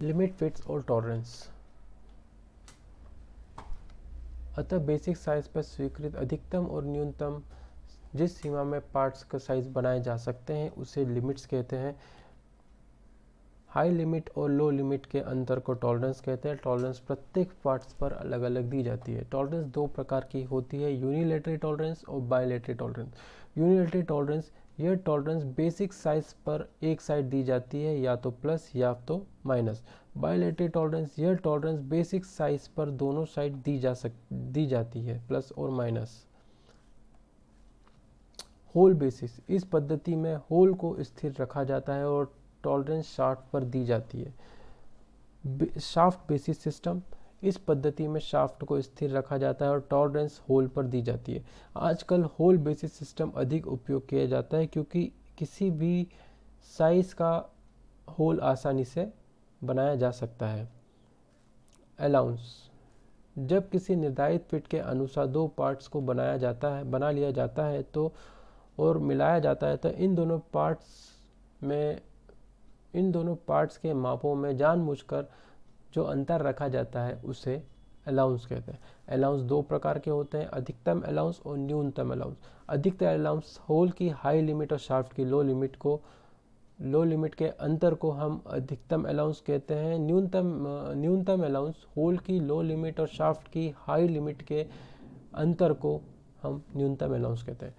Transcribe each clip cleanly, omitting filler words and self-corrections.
Limit, fits और tolerance. अतः basic size पर स्वीकृत अधिकतम और न्यूनतम जिस सीमा में पार्ट्स का साइज बनाए जा सकते हैं उसे लिमिट्स कहते हैं। हाई लिमिट और लो लिमिट के अंतर को टॉलरेंस कहते हैं। टॉलरेंस प्रत्येक पार्ट्स पर अलग अलग दी जाती है। टॉलरेंस दो प्रकार की होती है, यूनिलैटरल टॉलरेंस और बायलैटरल टॉलरेंस। यूनिलैटरल टॉलरेंस, यह टॉलरेंस बेसिक साइज पर एक साइड दी जाती है, या तो प्लस या तो माइनस। बायलैटरल टॉलरेंस, यह टॉलरेंस बेसिक साइज पर दोनों साइड दी जाती है, प्लस और माइनस। होल बेसिस, इस पद्धति में होल को स्थिर रखा जाता है और टॉलरेंस शाफ्ट पर दी जाती है। शाफ्ट बेसिस सिस्टम, इस पद्धति में शाफ्ट को स्थिर रखा जाता है और टॉलरेंस होल पर दी जाती है। आजकल होल बेसिस सिस्टम अधिक उपयोग किया जाता है क्योंकि किसी भी साइज का होल आसानी से बनाया जा सकता है। अलाउंस, जब किसी निर्धारित फिट के अनुसार दो पार्ट्स को बना लिया जाता है तो और मिलाया जाता है तो इन दोनों पार्ट्स के मापों में जानबूझकर जो अंतर रखा जाता है उसे अलाउंस कहते हैं। अलाउंस दो प्रकार के होते हैं, अधिकतम अलाउंस और न्यूनतम अलाउंस। अधिकतम अलाउंस होल की हाई लिमिट और शाफ्ट की लो लिमिट के अंतर को हम अधिकतम अलाउंस कहते हैं। न्यूनतम अलाउंस होल की लो लिमिट और शाफ्ट की हाई लिमिट के अंतर को हम न्यूनतम अलाउंस कहते हैं।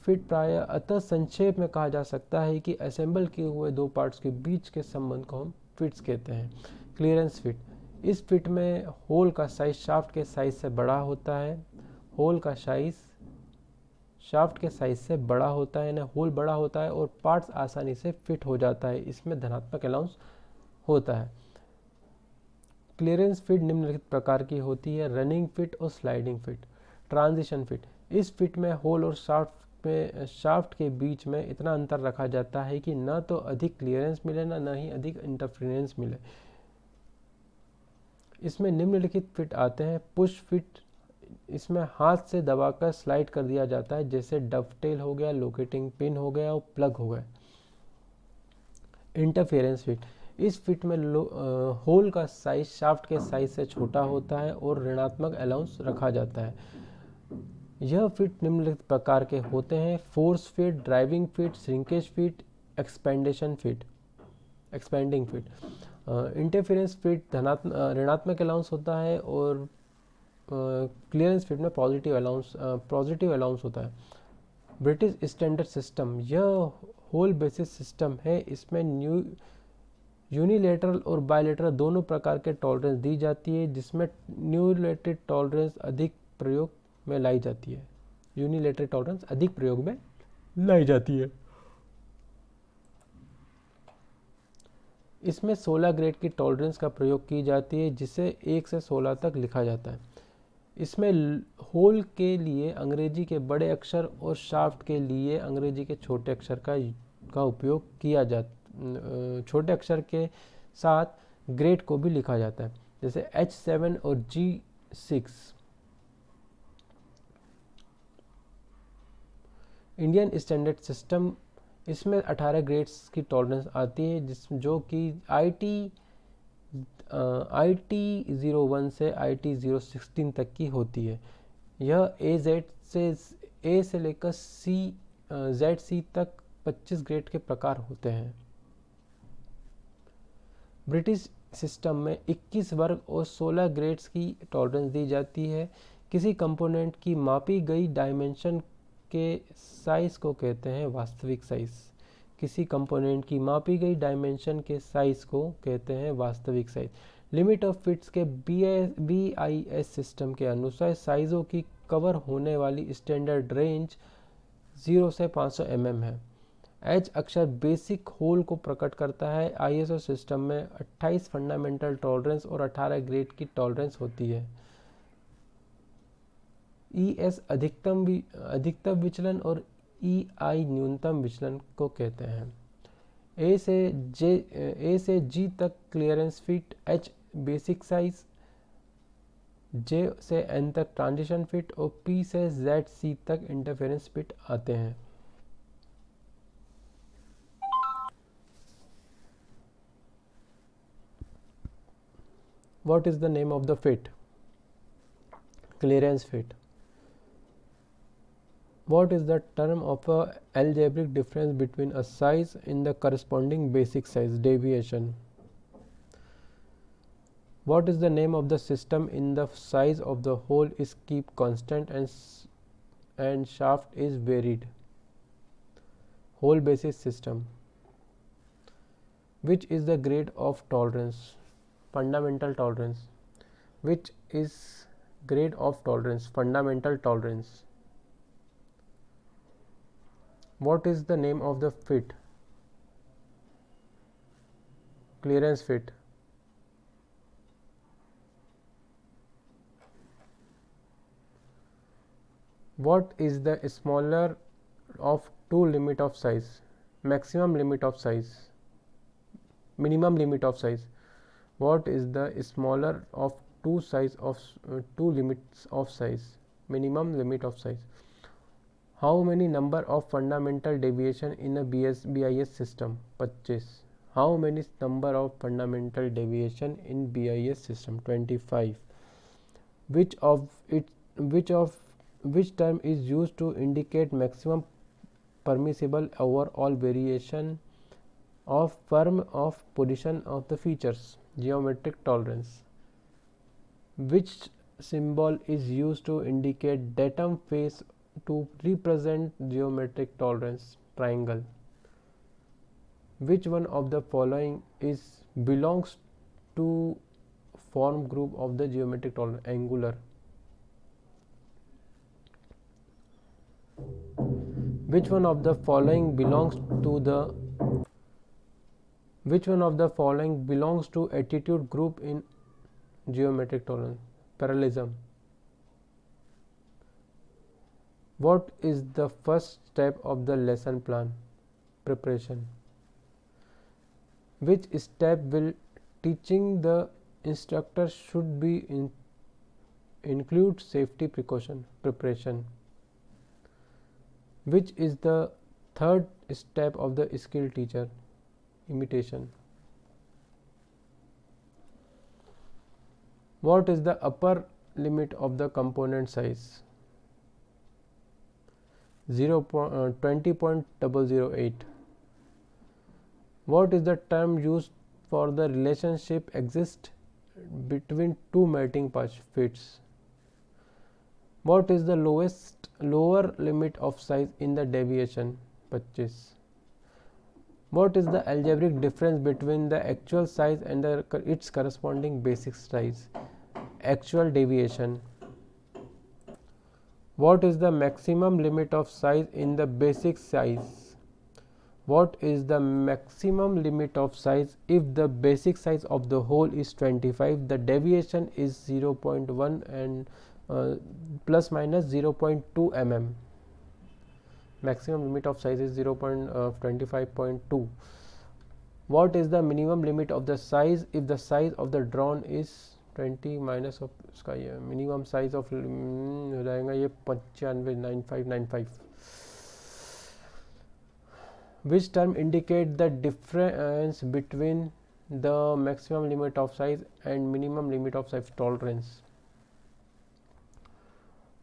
फिट प्रायः अतः संक्षेप में कहा जा सकता है कि असेंबल किए हुए दो पार्ट्स के बीच के संबंध को हम फिट्स कहते हैं। क्लियरेंस फिट, इस फिट में होल का साइज शाफ्ट के साइज से बड़ा होता है। होल का साइज शाफ्ट के साइज से बड़ा होता है, होल बड़ा होता है और पार्ट्स आसानी से फिट हो जाता है, इसमें धनात्मक अलाउंस होता है। क्लियरेंस फिट निम्नलिखित प्रकार की होती है, रनिंग फिट और स्लाइडिंग फिट। ट्रांजिशन फिट, इस फिट में होल और शाफ्ट के बीच में इतना अंतर रखा जाता है कि न तो अधिक क्लियरेंस मिले न ही अधिक इंटरफेरेंस मिले। इसमें निम्नलिखित फिट आते हैं। पुश फिट, इसमें हाथ से दबाकर स्लाइड कर दिया जाता है, जैसे डवटेल हो गया, लोकेटिंग पिन हो गया और प्लग हो गया। इंटरफेरेंस फिट, इस फिट में होल का साइज शाफ्ट के साइज से छोटा होता है और ऋणात्मक अलाउंस रखा जाता है। यह फिट निम्नलिखित प्रकार के होते हैं, force fit, driving fit, shrinkage fit, expanding fit. Interference fit ऋणात्मक अलाउंस होता है और क्लियरेंस फिट में पॉजिटिव अलाउंस होता है। ब्रिटिश स्टैंडर्ड सिस्टम, यह होल बेसिस सिस्टम है। इसमें यूनिलैटरल और बायलैटरल दोनों प्रकार के टॉलरेंस दी जाती है, जिसमें यूनिलैटरल टॉलरेंस अधिक प्रयोग में लाई जाती है। यूनिलैटरल टॉलरेंस अधिक प्रयोग में लाई जाती है। इसमें 16 ग्रेड की टॉलरेंस का प्रयोग की जाती है, जिसे 1 से 16 तक लिखा जाता है। इसमें होल के लिए अंग्रेजी के बड़े अक्षर और शाफ्ट के लिए अंग्रेजी के छोटे अक्षर का उपयोग किया जाता। छोटे अक्षर के साथ ग्रेड को भी लिखा जाता है, जैसे H7 और G6। इंडियन स्टैंडर्ड सिस्टम, इसमें 18 ग्रेड्स की टॉलरेंस आती है, जो कि IT 01 से IT 016 तक की होती है। यह ए से लेकर ZC तक 25 ग्रेड के प्रकार होते हैं। ब्रिटिश सिस्टम में 21 वर्ग और 16 ग्रेड्स की टॉलरेंस दी जाती है। किसी कंपोनेंट की मापी गई डायमेंशन के साइज को कहते हैं वास्तविक साइज। किसी कंपोनेंट की मापी गई डायमेंशन के साइज को कहते हैं वास्तविक साइज। लिमिट ऑफ फिट्स के BIS सिस्टम के अनुसार साइजों की कवर होने वाली स्टैंडर्ड रेंज 0 से 500 mm है। H अक्षर बेसिक होल को प्रकट करता है। ISO सिस्टम में 28 फंडामेंटल टॉलरेंस और 18 ग्रेड की टॉलरेंस होती है। ES अधिकतम विचलन और EI न्यूनतम विचलन को कहते हैं। A से G तक clearance fit, H basic size, J से N तक ट्रांजिशन फिट और P से ZC तक इंटरफेरेंस फिट आते हैं। What is the name of the fit? Clearance fit. What is the term of a algebraic difference between a size in the corresponding basic size? Deviation. What is the name of the system in the size of the hole is keep constant and shaft is varied? Hole basis system. Which is the grade of tolerance? Fundamental tolerance. Which is grade of tolerance? Fundamental tolerance. What is the name of the fit? Clearance fit. What is the smaller of two limit of size? Maximum limit of size. Minimum limit of size. What is the smaller of two limits of size? Minimum limit of size. How many number of fundamental deviation in a BIS system? 25. How many number of fundamental deviation in BIS system? 25. Which term is used to indicate maximum permissible overall variation of firm of position of the features? Geometric tolerance. Which symbol is used to indicate datum phase to represent geometric tolerance? Triangle. Which one of the following belongs to form group of the geometric tolerance? Angular. Which one of the following belongs to attitude group in geometric tolerance? Parallelism. What is the first step of the lesson plan? Preparation. Which step will teaching the instructor should be include safety precaution? Preparation. Which is the third step of the skill teacher? Imitation. What is the upper limit of the component size? 20.008. What is the term used for the relationship exist between two melting fits? What is the lower limit of size in the deviation? 25. What is the algebraic difference between the actual size and its corresponding basic size? Actual deviation. What is the maximum limit of size in the basic size? What is the maximum limit of size if the basic size of the hole is 25, the deviation is 0.1 and plus minus 0.2 mm. Maximum limit of size is 0.25.2. What is the minimum limit of the size if the size of the drawn is 20 minus of इसका ये minimum size of हो जाएगा ये 95.9595. Which term indicate the difference between the maximum limit of size and minimum limit of size? Tolerance.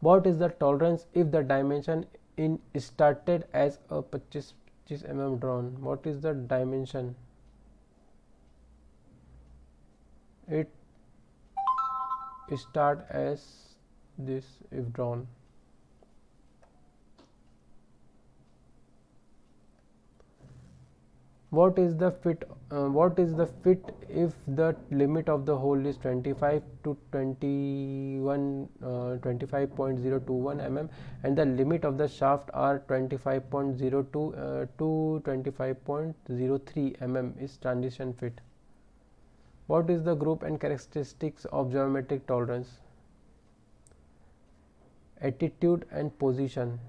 What is the tolerance if the dimension in started as a 25 mm drawn? What is the dimension? It start as this if drawn. What is the fit if the limit of the hole is 25 to 25.021 mm and the limit of the shaft are 25.02 to 25.03 mm is transition fit? What is the group and characteristics of geometric tolerance? Attitude and position.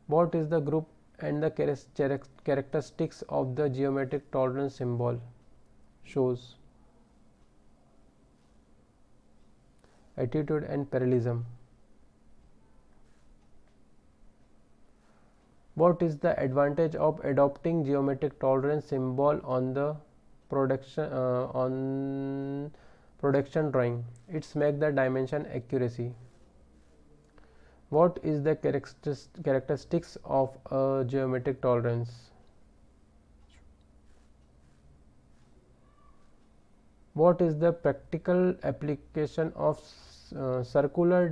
What is the group and the characteristics of the geometric tolerance symbol? Shows attitude and parallelism. What is the advantage of adopting geometric tolerance symbol on the production drawing. It's make the dimension accuracy. What is the characteristics of a geometric tolerance? What is the practical application of circular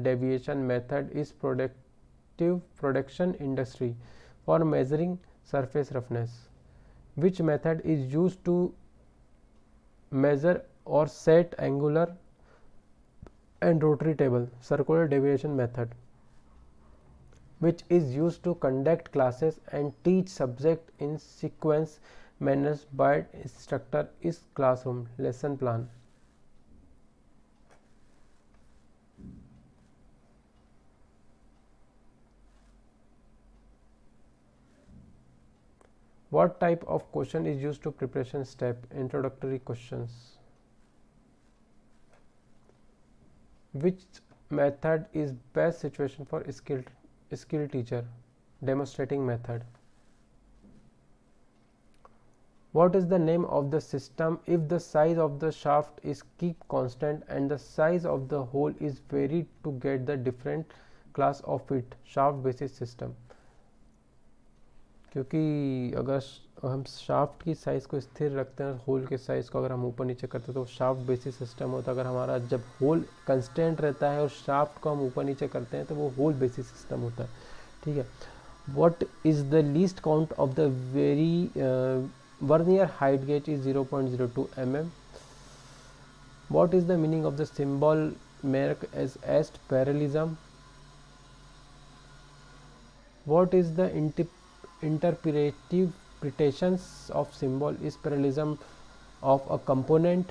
deviation method is production industry for measuring surface roughness? Which method is used to measure or set angular and rotary table? Circular deviation method. Which is used to conduct classes and teach subject in sequence manners by instructor is classroom lesson plan. What type of question is used to preparation step? Introductory questions. Which method is best situation for skill teacher? Demonstrating method. What is the name of the system if the size of the shaft is keep constant and the size of the hole is varied to get the different class of it? Shaft basis system. क्योंकि अगर हम shaft की size को स्थिर रखते हैं, whole के size को अगर हम ऊपर नीचे करते हैं तो शाफ्ट बेसिस सिस्टम होता है. अगर हमारा जब होल कंस्टेंट रहता है और शाफ्ट को हम ऊपर नीचे करते हैं तो वो होल बेसिस सिस्टम होता है. ठीक है. What is the least count of the vernier height gauge is 0.02 mm. What is the meaning of the symbol mark as est parallelism? What is the interpretations of symbol is parallelism of a component?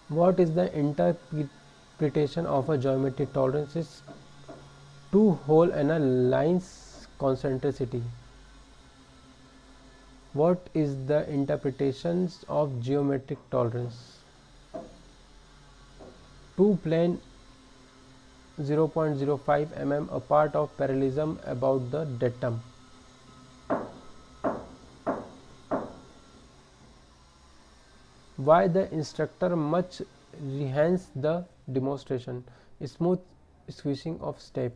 What is the interpretation of a geometric tolerance is two hole and a line's concentricity? What is the interpretations of geometric tolerance? Two plane 0.05 mm apart of parallelism about the datum. Why the instructor must enhance the demonstration? Smooth squeezing of step.